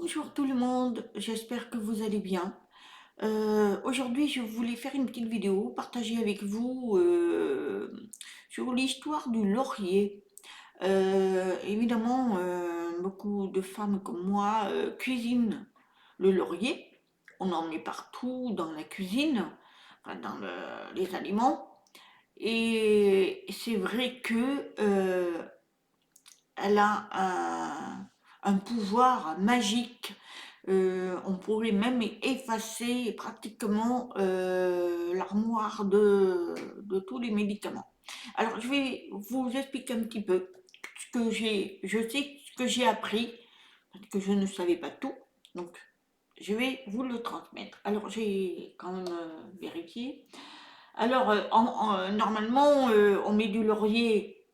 Bonjour tout le monde, j'espère que vous allez bien. Aujourd'hui, je voulais faire une petite vidéo, partager avec vous sur l'histoire du laurier. Évidemment, beaucoup de femmes comme moi cuisinent le laurier. On en met partout dans la cuisine, enfin, dans les aliments. Et c'est vrai que elle a un pouvoir magique. On pourrait même effacer pratiquement l'armoire de tous les médicaments. Alors, je vais vous expliquer un petit peu ce que je sais ce que j'ai appris, parce que je ne savais pas tout, donc je vais vous le transmettre. Alors, j'ai quand même vérifié. Alors, normalement, on met du laurier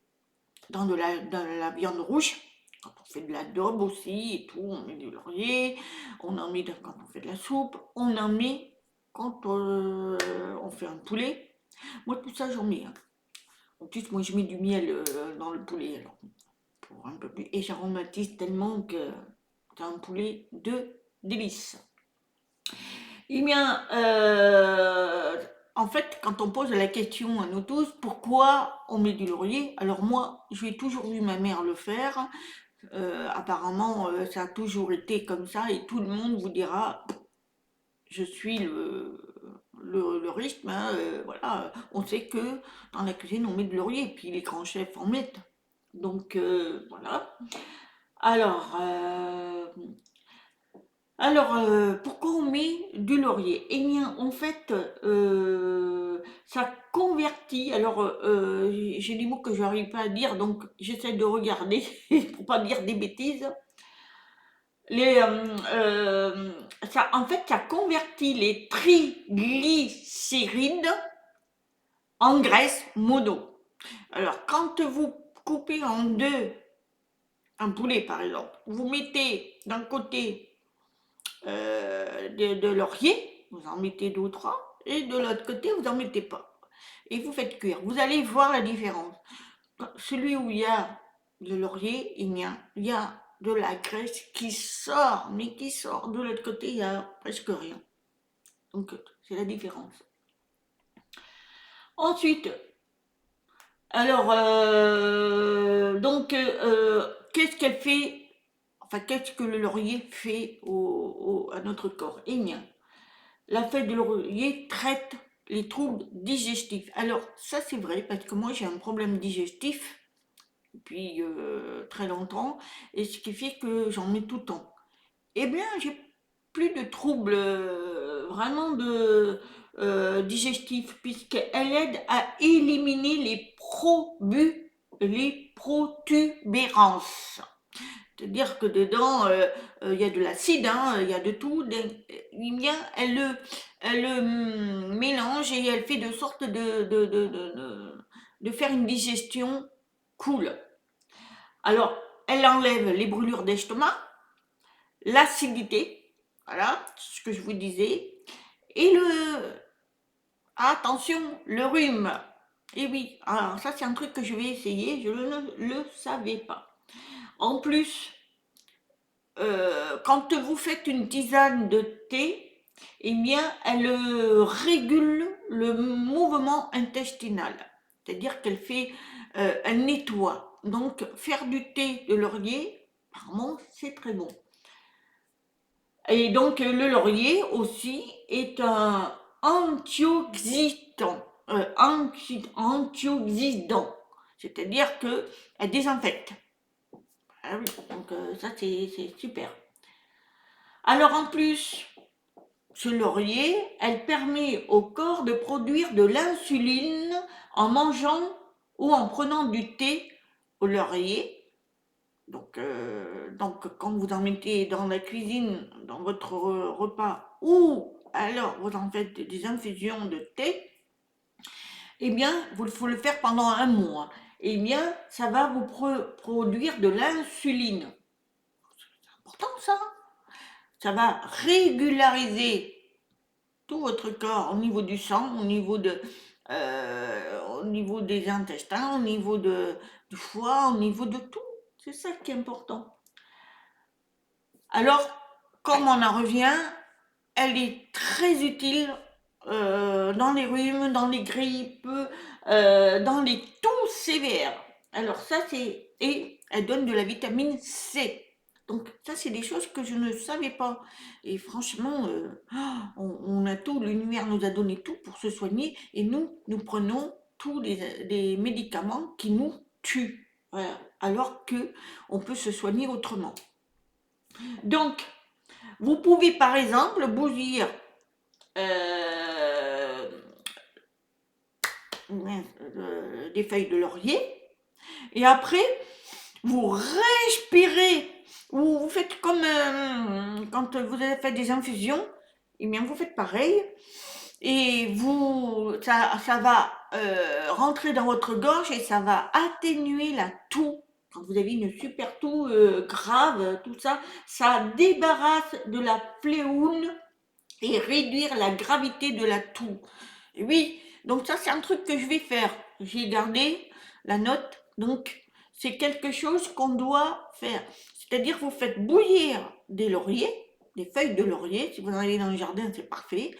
dans la viande rouge. Quand on fait de la daube aussi et tout, on met du laurier, on en met quand on fait de la soupe, on en met quand on fait un poulet. Moi, tout ça, j'en mets, hein. En plus, moi, je mets du miel dans le poulet, alors, pour un peu plus. Et j'aromatise tellement que c'est un poulet de délice. Eh bien, en fait, quand on pose la question à nous tous, pourquoi on met du laurier? Alors moi, j'ai toujours vu ma mère le faire. Apparemment, ça a toujours été comme ça et tout le monde vous dira, je suis le rythme, hein, voilà. On sait que dans la cuisine, on met de laurier, puis les grands chefs en mettent. Donc, voilà. Alors, pourquoi on met du laurier? Eh bien, en fait, ça convertit. Alors, j'ai des mots que je n'arrive pas à dire, donc j'essaie de regarder pour pas dire des bêtises. Les, en fait, ça convertit les triglycérides en graisse mono. Alors, quand vous coupez en deux un poulet, par exemple, vous mettez d'un côté de laurier, vous en mettez deux ou trois, et de l'autre côté, vous n'en mettez pas. Et vous faites cuire. Vous allez voir la différence. Celui où il y a le laurier, il y a de la graisse qui sort, mais qui sort. De l'autre côté, il n'y a presque rien. Donc, c'est la différence. Ensuite, alors, qu'est-ce qu'elle fait? Enfin, qu'est-ce que le laurier fait à notre corps? Eh bien, la feuille de laurier traite les troubles digestifs. Alors, ça c'est vrai, parce que moi j'ai un problème digestif depuis très longtemps, et ce qui fait que j'en mets tout le temps. Eh bien, j'ai plus de troubles vraiment digestifs, puisqu'elle aide à éliminer les protubérances. C'est-à-dire que dedans, il y a de l'acide, hein, il y a de tout. Eh bien, elle le mélange et elle fait de sorte de faire une digestion cool. Alors, elle enlève les brûlures d'estomac, l'acidité, voilà, ce que je vous disais, et attention, le rhume. Et oui, alors ça c'est un truc que je vais essayer, je ne le savais pas. En plus, quand vous faites une tisane de thé, eh bien, elle régule le mouvement intestinal. C'est-à-dire qu'elle fait, elle nettoie. Donc, faire du thé de laurier, apparemment, c'est très bon. Et donc, le laurier aussi est un antioxydant. Antioxydant. C'est-à-dire qu'elle désinfecte. Ah oui, donc ça, c'est super. Alors en plus, ce laurier, elle permet au corps de produire de l'insuline en mangeant ou en prenant du thé au laurier. Donc quand vous en mettez dans la cuisine, dans votre repas, ou alors vous en faites des infusions de thé, eh bien, il faut le faire pendant un mois. Eh bien, ça va vous produire de l'insuline. C'est important ça. Ça va régulariser tout votre corps au niveau du sang, au niveau des intestins, au niveau du foie, au niveau de tout. C'est ça qui est important. Alors, comme on en revient, elle est très utile dans les rhumes, dans les grippes, dans les toux sévères. Alors ça, c'est... Et elle donne de la vitamine C. Donc ça, c'est des choses que je ne savais pas. Et franchement, on a tout, l'univers nous a donné tout pour se soigner. Et nous prenons tous les médicaments qui nous tuent. Voilà. Alors que on peut se soigner autrement. Donc, vous pouvez par exemple bouillir euh, des feuilles de laurier et après vous respirez, vous faites comme quand vous avez fait des infusions, et bien vous faites pareil et ça va rentrer dans votre gorge et ça va atténuer la toux. Quand vous avez une super toux grave, tout ça, ça débarrasse de la fléoune et réduire la gravité de la toux. Et oui, donc ça c'est un truc que je vais faire. J'ai gardé la note, donc c'est quelque chose qu'on doit faire. C'est-à-dire vous faites bouillir des lauriers, des feuilles de laurier, si vous en avez dans le jardin c'est parfait,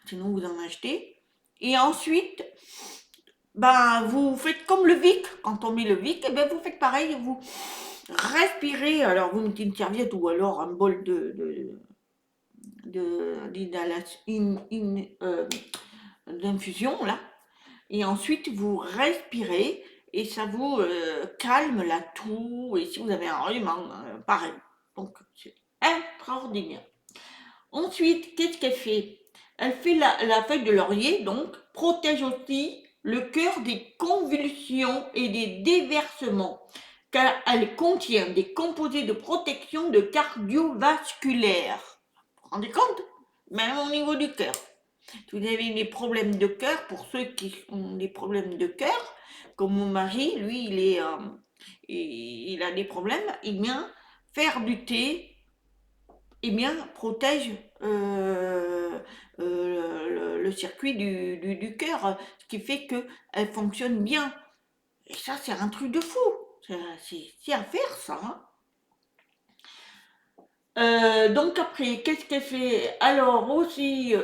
sinon vous en achetez. Et ensuite, ben, vous faites comme le Vic, quand on met le Vic, et ben vous faites pareil, vous respirez, alors vous mettez une serviette ou alors un bol d'infusion là, et ensuite vous respirez et ça vous calme la toux et si vous avez un rhume, pareil. Donc c'est extraordinaire. Ensuite, qu'est-ce qu'elle fait? Elle fait la feuille de laurier, donc protège aussi le cœur des convulsions et des déversements, car elle contient des composés de protection de cardiovasculaire. Vous vous rendez compte? Même au niveau du cœur. Si vous avez des problèmes de cœur, pour ceux qui ont des problèmes de cœur, comme mon mari, lui, il a des problèmes, eh bien, faire du thé, eh bien, protège le circuit du cœur, ce qui fait qu'elle fonctionne bien. Et ça, c'est un truc de fou. C'est à faire, ça. Hein. Donc après, qu'est-ce qu'elle fait? Alors aussi,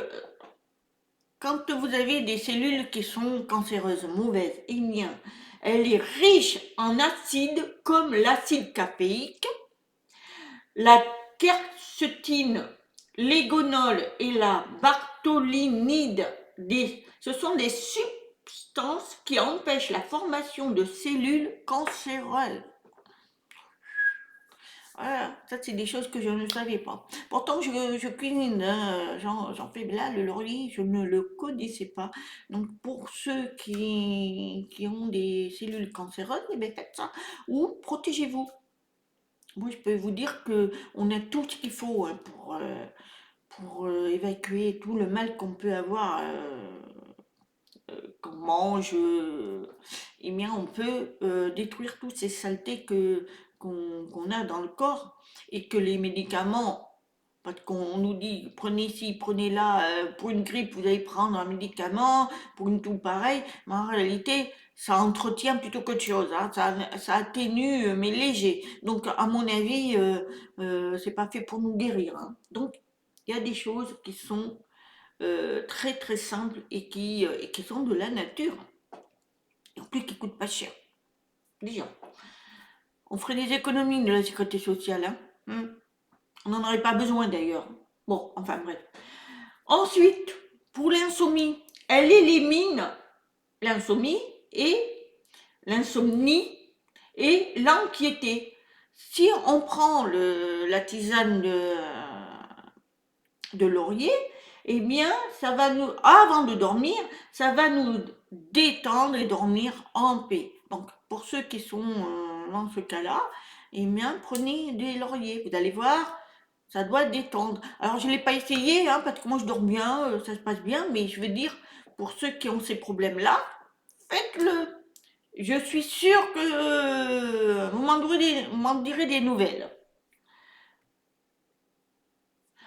quand vous avez des cellules qui sont cancéreuses, mauvaises, eh bien, elle est riche en acides comme l'acide caféique, la quercétine, l'égonol et la bartholinide. Ce sont des substances qui empêchent la formation de cellules cancéreuses. Voilà, ça c'est des choses que je ne savais pas. Pourtant je cuisine, hein, j'en fais là, le laurier, je ne le connaissais pas. Donc pour ceux qui ont des cellules cancéreuses, eh bien faites ça ou protégez-vous. Moi je peux vous dire que on a tout ce qu'il faut hein, pour évacuer tout le mal qu'on peut avoir, qu'on mange. Eh bien on peut détruire toutes ces saletés qu'on a dans le corps et que les médicaments, parce qu'on nous dit prenez ci, prenez là, pour une grippe vous allez prendre un médicament, pour une toux pareil, mais en réalité ça entretient plutôt qu'autre chose, hein, ça atténue mais léger. Donc à mon avis, c'est pas fait pour nous guérir. Hein. Donc il y a des choses qui sont très très simples et qui sont de la nature, et en plus qui coûtent pas cher. Déjà, on ferait des économies de la sécurité sociale, hein. On n'en aurait pas besoin d'ailleurs. Bon, enfin bref. Ensuite, pour l'insomnie, elle élimine l'insomnie et l'insomnie et l'anxiété. Si on prend la tisane de laurier, eh bien, ça va nous, avant de dormir, ça va nous détendre et dormir en paix. Donc, pour ceux qui sont dans ce cas-là, eh bien, prenez des lauriers. Vous allez voir, ça doit détendre. Alors, je ne l'ai pas essayé, hein, parce que moi, je dors bien, ça se passe bien, mais je veux dire, pour ceux qui ont ces problèmes-là, faites-le. Je suis sûre que vous m'en direz des nouvelles.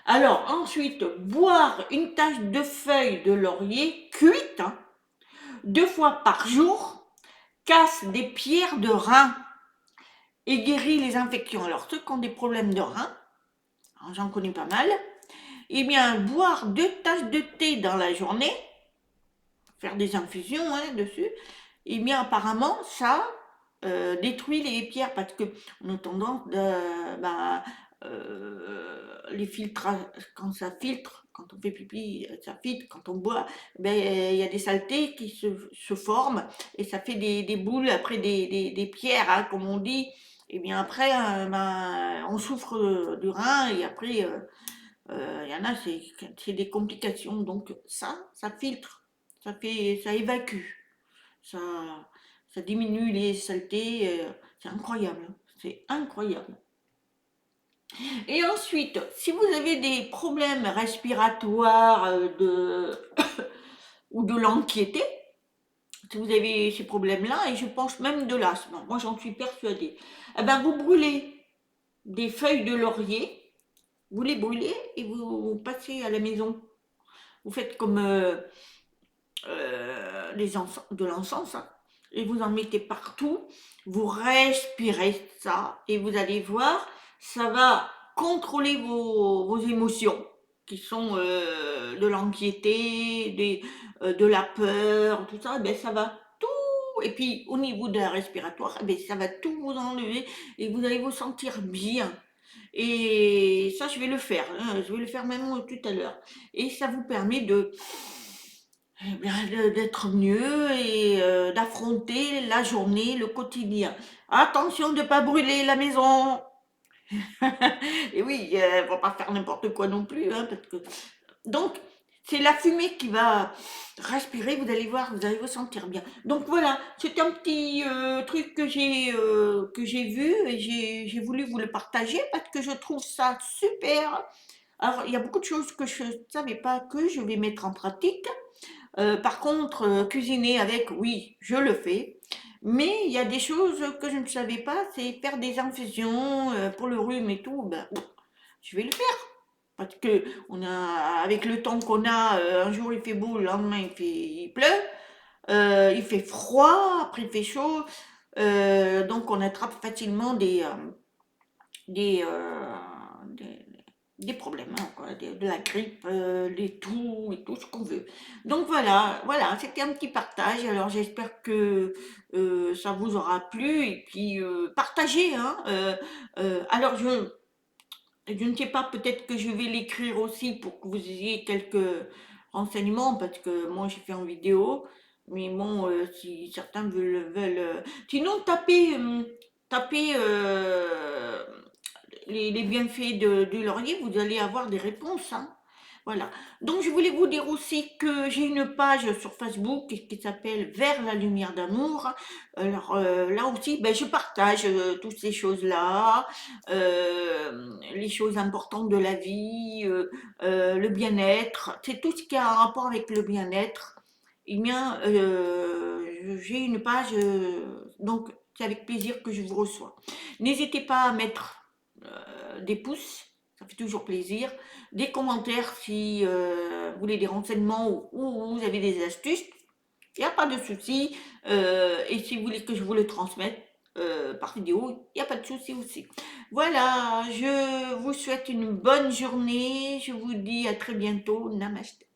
Alors, ensuite, boire une tasse de feuilles de laurier cuite 2 fois par jour casse des pierres de rein et guérit les infections. Alors, ceux qui ont des problèmes de rein, j'en connais pas mal, eh bien, boire 2 tasses de thé dans la journée, faire des infusions hein, dessus, eh bien, apparemment, ça détruit les pierres parce que on a tendance bah, les filtres, quand ça filtre, quand on fait pipi, ça filtre, quand on boit, ben, il y a des saletés qui se forment et ça fait des boules, après des pierres, hein, comme on dit. Et bien après, ben, on souffre du rein et après, il y en a, c'est des complications. Donc ça filtre, ça évacue, ça, ça diminue les saletés. C'est incroyable, hein. C'est incroyable. Et ensuite, si vous avez des problèmes respiratoires ou de l'anxiété, si vous avez ces problèmes-là, et je pense même de l'asthme, moi j'en suis persuadée, eh ben vous brûlez des feuilles de laurier, vous les brûlez et vous passez à la maison. Vous faites comme de l'encens, hein, et vous en mettez partout, vous respirez ça et vous allez voir, ça va contrôler vos émotions qui sont de l'anxiété, de la peur, tout ça, ben ça va tout, et puis au niveau de la respiratoire, ben ça va tout vous enlever et vous allez vous sentir bien. Et ça, je vais le faire, hein, je vais le faire même tout à l'heure. Et ça vous permet eh bien, d'être mieux et d'affronter la journée, le quotidien. Attention de ne pas brûler la maison. Et oui, faut pas faire n'importe quoi non plus, hein, parce que... Donc, c'est la fumée qui va respirer, vous allez voir, vous allez vous sentir bien. Donc voilà, c'est un petit truc que j'ai vu et j'ai voulu vous le partager parce que je trouve ça super. Alors, il y a beaucoup de choses que je ne savais pas que je vais mettre en pratique. Par contre, cuisiner avec, oui, je le fais. Mais il y a des choses que je ne savais pas, c'est faire des infusions pour le rhume et tout. Ben, je vais le faire. Parce que avec le temps qu'on a, un jour il fait beau, le lendemain il pleut, il fait froid, après il fait chaud. Donc on attrape facilement des, euh, des, des problèmes, hein, quoi, de la grippe, les toux et tout ce qu'on veut. Donc voilà, voilà, c'était un petit partage. Alors j'espère que ça vous aura plu et puis partagez. Hein, alors je ne sais pas, peut-être que je vais l'écrire aussi pour que vous ayez quelques renseignements parce que moi j'ai fait en vidéo. Mais bon, si certains veulent. Sinon, tapez les bienfaits du laurier, vous allez avoir des réponses, hein. Voilà. Donc, je voulais vous dire aussi que j'ai une page sur Facebook qui s'appelle Vers la lumière d'amour. Alors, là aussi, ben, je partage toutes ces choses-là, les choses importantes de la vie, le bien-être. C'est tout ce qui a un rapport avec le bien-être. Eh bien, j'ai une page, donc c'est avec plaisir que je vous reçois. N'hésitez pas à mettre des pouces, ça fait toujours plaisir, des commentaires si vous voulez des renseignements ou vous avez des astuces, il n'y a pas de souci. Et si vous voulez que je vous le transmette par vidéo, il n'y a pas de souci aussi. Voilà, je vous souhaite une bonne journée, je vous dis à très bientôt, namaste.